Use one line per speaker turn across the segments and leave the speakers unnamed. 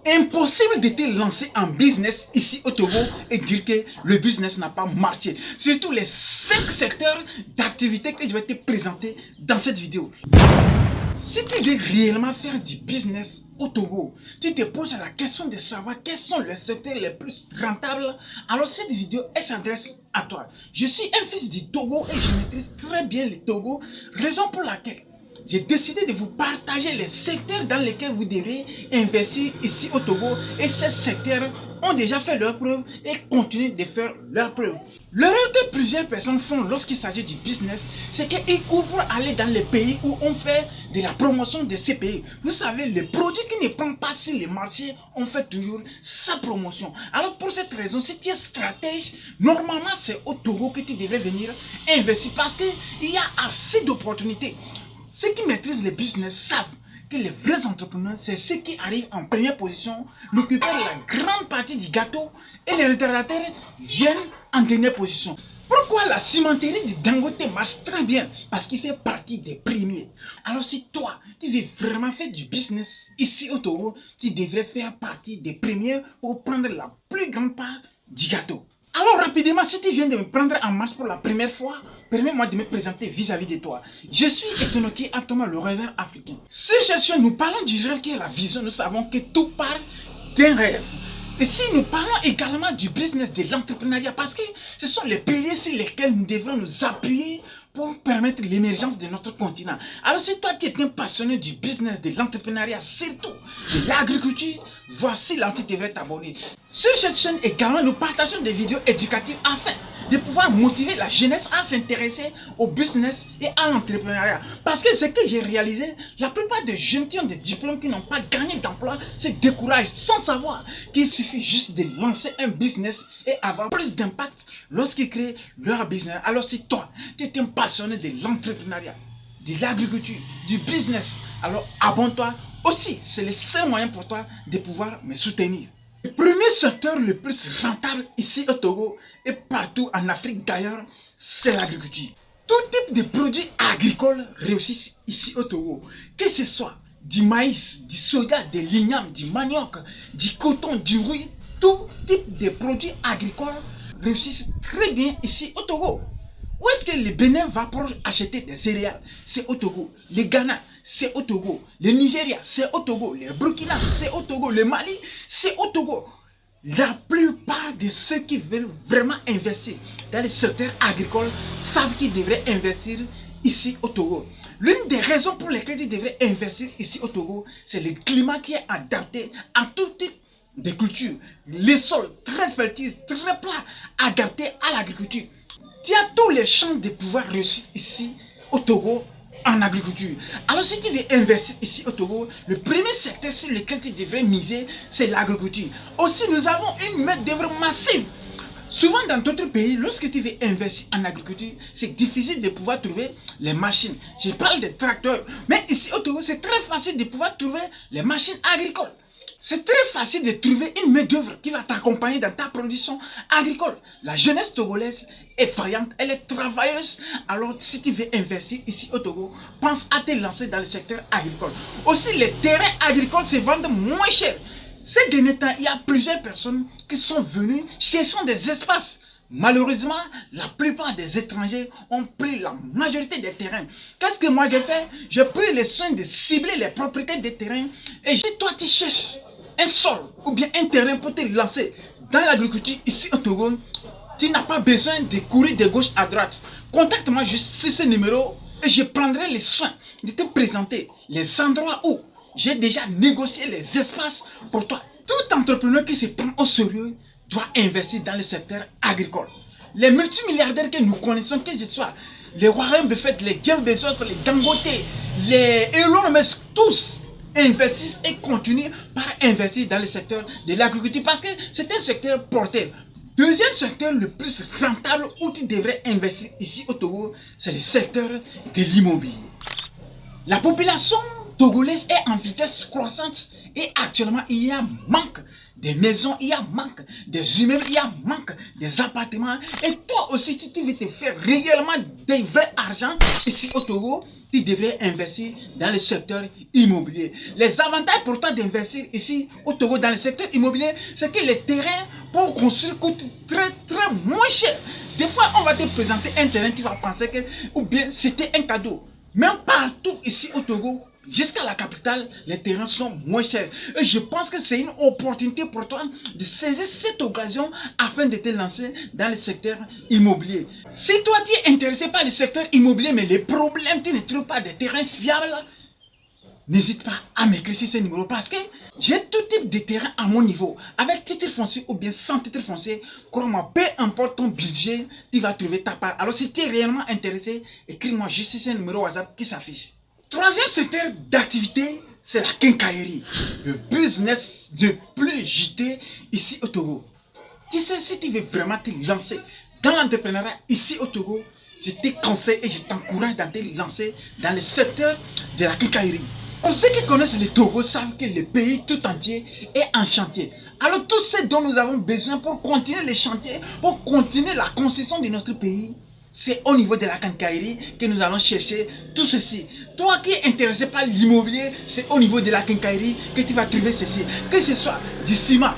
Impossible de te lancer en business ici au Togo et dire que le business n'a pas marché. Surtout les 5 secteurs d'activité que je vais te présenter dans cette vidéo. Si tu veux réellement faire du business au Togo, tu te poses la question de savoir quels sont les secteurs les plus rentables, alors cette vidéo elle s'adresse à toi. Je suis un fils du Togo et je maîtrise très bien le Togo, raison pour laquelle j'ai décidé de vous partager les secteurs dans lesquels vous devez investir ici au Togo. Et ces secteurs ont déjà fait leurs preuves et continuent de faire leurs preuves. L'erreur que plusieurs personnes font lorsqu'il s'agit du business, c'est qu'ils courent pour aller dans les pays où on fait de la promotion de ces pays. Vous savez, les produits qui ne prennent pas sur les marchés, on fait toujours sa promotion. Alors pour cette raison, si tu es stratège, normalement c'est au Togo que tu devrais venir investir parce qu'il y a assez d'opportunités. Ceux qui maîtrisent le business savent que les vrais entrepreneurs, c'est ceux qui arrivent en première position, récupèrent la grande partie du gâteau et les retardataires viennent en dernière position. Pourquoi la cimenterie de Dangote marche très bien? Parce qu'il fait partie des premiers. Alors si toi, tu veux vraiment faire du business ici au Togo, tu devrais faire partie des premiers pour prendre la plus grande part du gâteau. Alors rapidement, si tu viens de me prendre en marche pour la première fois, permets-moi de me présenter vis-à-vis de toi. Je suis Etonoké Atoma, le rêveur africain. Si chercheurs, nous parlons du rêve qui est la vision, nous savons que tout part d'un rêve. Et si nous parlons également du business, de l'entrepreneuriat, parce que ce sont les piliers sur lesquels nous devons nous appuyer pour permettre l'émergence de notre continent. Alors si toi tu es un passionné du business, de l'entrepreneuriat, surtout de l'agriculture, voici là où tu devrais t'abonner. Sur cette chaîne également, nous partageons des vidéos éducatives afin de pouvoir motiver la jeunesse à s'intéresser au business et à l'entrepreneuriat. Parce que ce que j'ai réalisé, la plupart des jeunes qui ont des diplômes, qui n'ont pas gagné d'emploi, se découragent sans savoir qu'il suffit juste de lancer un business et avoir plus d'impact lorsqu'ils créent leur business. Alors si toi, tu es un passionné de l'entrepreneuriat, de l'agriculture, du business, alors abonne-toi. Aussi, c'est le seul moyen pour toi de pouvoir me soutenir. Le premier secteur le plus rentable ici au Togo et partout en Afrique d'ailleurs, c'est l'agriculture. Tout type de produits agricoles réussissent ici au Togo. Que ce soit du maïs, du soja, de l'igname, du manioc, du coton, du riz, tout type de produits agricoles réussissent très bien ici au Togo. Où est-ce que le Bénin va pour acheter des céréales? C'est au Togo. Le Ghana, c'est au Togo. Le Nigeria, c'est au Togo. Le Burkina, c'est au Togo. Le Mali, c'est au Togo. La plupart de ceux qui veulent vraiment investir dans le secteur agricole savent qu'ils devraient investir ici au Togo. L'une des raisons pour lesquelles ils devraient investir ici au Togo, c'est le climat qui est adapté à tout type de culture. Les sols très fertiles, très plats, adaptés à l'agriculture. Tu as tous les chances de pouvoir réussir ici au Togo en agriculture. Alors si tu veux investir ici au Togo, le premier secteur sur lequel tu devrais miser, c'est l'agriculture. Aussi, nous avons une main d'œuvre massive. Souvent dans d'autres pays, lorsque tu veux investir en agriculture, c'est difficile de pouvoir trouver les machines. Je parle des tracteurs. Mais ici au Togo, c'est très facile de pouvoir trouver les machines agricoles. C'est très facile de trouver une main d'œuvre qui va t'accompagner dans ta production agricole. La jeunesse togolaise est vaillante, elle est travailleuse. Alors si tu veux investir ici au Togo, pense à te lancer dans le secteur agricole. Aussi, les terrains agricoles se vendent moins cher. Ces derniers temps, il y a plusieurs personnes qui sont venues cherchant des espaces. Malheureusement, la plupart des étrangers ont pris la majorité des terrains. Qu'est-ce que moi j'ai fait? J'ai pris le soin de cibler les propriétés des terrains. Et si toi tu cherches un sol ou bien un terrain pour te lancer dans l'agriculture ici au Togo, tu n'as pas besoin de courir de gauche à droite. Contacte-moi juste sur ce numéro et je prendrai le soin de te présenter les endroits où j'ai déjà négocié les espaces pour toi. Tout entrepreneur qui se prend au sérieux doit investir dans le secteur agricole. Les multimilliardaires que nous connaissons, que ce soit les Warren Buffett, les Jeff Bezos, les Dangote, les Elon Musk, tous investissent et continuent par investir dans le secteur de l'agriculture parce que c'est un secteur porteur. Deuxième secteur le plus rentable où tu devrais investir ici au Togo, c'est le secteur de l'immobilier. La population togolaise est en vitesse croissante et actuellement il y a manque des maisons, il y a manque des immeubles, il y a manque des appartements. Et toi aussi, si tu veux te faire réellement des vrais argent ici au Togo, tu devrais investir dans le secteur immobilier. Les avantages pour toi d'investir ici au Togo dans le secteur immobilier, c'est que les terrains pour construire coûtent très moins cher. Des fois, on va te présenter un terrain, tu vas penser que, ou bien c'était un cadeau. Même partout ici au Togo, jusqu'à la capitale, les terrains sont moins chers. Et je pense que c'est une opportunité pour toi de saisir cette occasion afin de te lancer dans le secteur immobilier. Si toi tu es intéressé par le secteur immobilier, mais les problèmes, tu ne trouves pas de terrains fiables, n'hésite pas à m'écrire sur ce numéro parce que j'ai tout type de terrain à mon niveau. Avec titre foncier ou bien sans titre foncier, crois-moi, peu importe ton budget, tu vas trouver ta part. Alors si tu es réellement intéressé, écris-moi juste sur ce numéro WhatsApp qui s'affiche. Troisième secteur d'activité, c'est la quincaillerie. Le business le plus gité ici au Togo. Tu sais, si tu veux vraiment te lancer dans l'entrepreneuriat ici au Togo, je te conseille et je t'encourage à te lancer dans le secteur de la quincaillerie. Pour ceux qui connaissent le Togo savent que le pays tout entier est en chantier. Alors tout ce dont nous avons besoin pour continuer les chantiers, pour continuer la construction de notre pays, c'est au niveau de la quincaillerie que nous allons chercher tout ceci. Toi qui es intéressé par l'immobilier, c'est au niveau de la quincaillerie que tu vas trouver ceci. Que ce soit du ciment,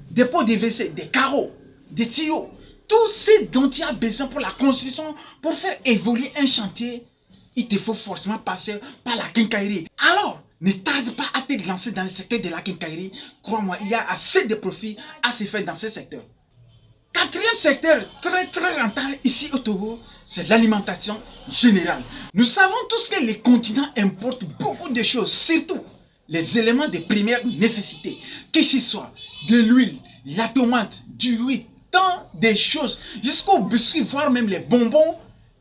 des pots de WC, des carreaux, des tuyaux, tout ce dont tu as besoin pour la construction, pour faire évoluer un chantier, il te faut forcément passer par la quincaillerie. Alors, ne tarde pas à te lancer dans le secteur de la quincaillerie. Crois-moi, il y a assez de profits à se faire dans ce secteur. Quatrième secteur très rentable ici au Togo, c'est l'alimentation générale. Nous savons tous que les continents importent beaucoup de choses, surtout les éléments de première nécessité. Que ce soit de l'huile, la tomate, du riz, tant de choses, jusqu'aux biscuits, voire même les bonbons.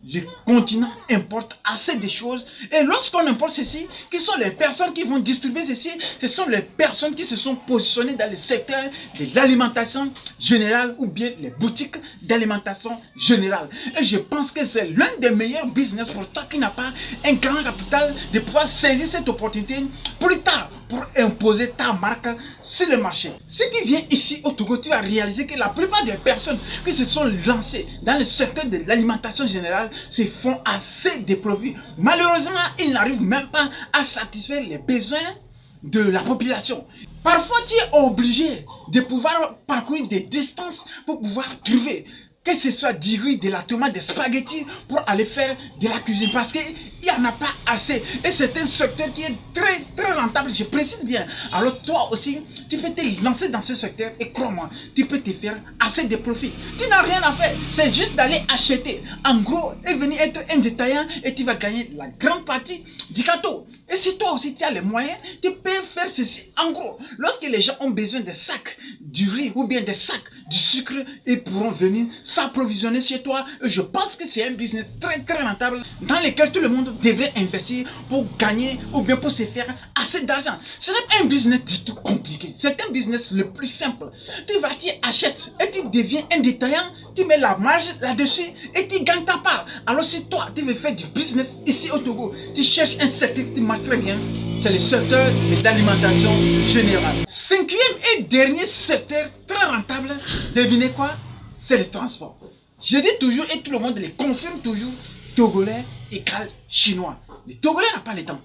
Le continent importe assez de choses. Et lorsqu'on importe ceci, qui sont les personnes qui vont distribuer ceci? Ce sont les personnes qui se sont positionnées dans le secteur de l'alimentation générale ou bien les boutiques d'alimentation générale. Et je pense que c'est l'un des meilleurs business pour toi qui n'as pas un grand capital de pouvoir saisir cette opportunité plus tard pour imposer ta marque sur le marché. Si tu viens ici au Togo, tu vas réaliser que la plupart des personnes qui se sont lancées dans le secteur de l'alimentation générale se font assez de profits. Malheureusement, ils n'arrivent même pas à satisfaire les besoins de la population. Parfois, tu es obligé de pouvoir parcourir des distances pour pouvoir trouver, que ce soit du riz, de la tomate, des spaghettis, pour aller faire de la cuisine. Parce qu'il n'y en a pas assez. Et c'est un secteur qui est très rentable, je précise bien. Alors toi aussi, tu peux te lancer dans ce secteur et crois-moi, tu peux te faire assez de profits. Tu n'as rien à faire. C'est juste d'aller acheter en gros et venir être un détaillant et tu vas gagner la grande partie du gâteau. Et si toi aussi tu as les moyens, tu peux faire ceci en gros. Lorsque les gens ont besoin des sacs, du riz ou bien des sacs, du sucre, ils pourront venir s'approvisionner chez toi. Et je pense que c'est un business très rentable dans lequel tout le monde devrait investir pour gagner ou bien pour se faire assez d'argent. Ce n'est pas un business du tout compliqué. C'est un business le plus simple. Tu vas, tu achètes et tu deviens un détaillant. Tu mets la marge là-dessus et tu gagnes ta part. Alors si toi, tu veux faire du business ici au Togo, tu cherches un secteur qui marche très bien, c'est le secteur de l'alimentation générale. Cinquième et dernier secteur très rentable, devinez quoi? C'est le transport. Je dis toujours et tout le monde le confirme toujours, Togolais égale Chinois. Le Togolais n'a pas le temps.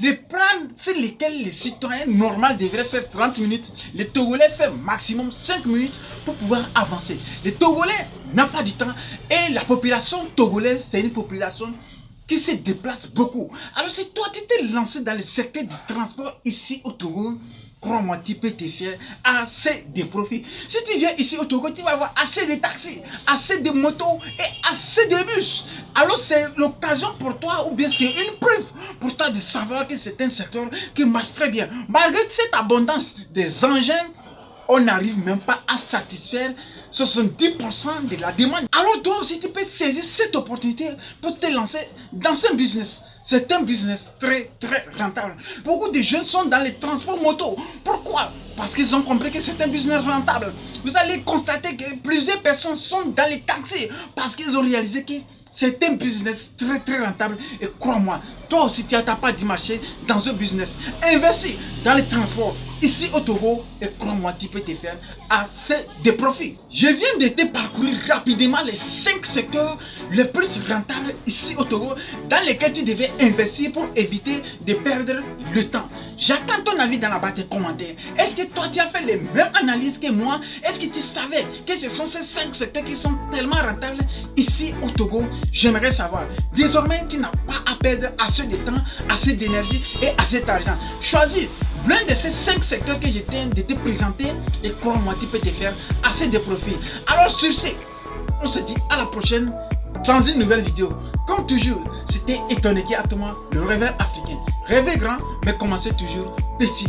Les plans sur lesquels les citoyens normaux devraient faire 30 minutes, les Togolais font maximum 5 minutes pour pouvoir avancer. Les Togolais n'ont pas du temps et la population togolaise, c'est une population qui se déplace beaucoup. Alors si toi tu t'es lancé dans le secteur du transport ici au Togo, crois-moi, tu peux te faire assez de profits. Si tu viens ici au Togo, tu vas avoir assez de taxis, assez de motos et assez de bus. Alors c'est l'occasion pour toi, ou bien c'est une preuve pour toi de savoir que c'est un secteur qui marche très bien. Malgré cette abondance des engins, on n'arrive même pas à satisfaire 70% de la demande. Alors toi aussi, tu peux saisir cette opportunité pour te lancer dans ce business. C'est un business très rentable. Beaucoup de jeunes sont dans les transports moto. Pourquoi? Parce qu'ils ont compris que c'est un business rentable. Vous allez constater que plusieurs personnes sont dans les taxis parce qu'ils ont réalisé que c'est un business très rentable. Et crois-moi, toi aussi tu n'as pas de marché dans un business. Investis dans les transports ici au Togo et crois-moi, tu peux te faire assez de profits. Je viens de te parcourir rapidement les 5 secteurs les plus rentables ici au Togo dans lesquels tu devais investir pour éviter de perdre le temps. J'attends ton avis dans la barre des commentaires. Est-ce que toi tu as fait les mêmes analyses que moi? Est-ce que tu savais que ce sont ces 5 secteurs qui sont tellement rentables ici au Togo? J'aimerais savoir. Désormais, tu n'as pas à perdre assez de temps, assez d'énergie et assez d'argent. Choisis l'un de ces 5 secteurs que je viens de te présenter et crois-moi, tu peux te faire assez de profit. Alors sur ce, on se dit à la prochaine dans une nouvelle vidéo. Comme toujours, c'était Etoneki Atoma, le rêveur africain. Rêvez grand, mais commencez toujours petit.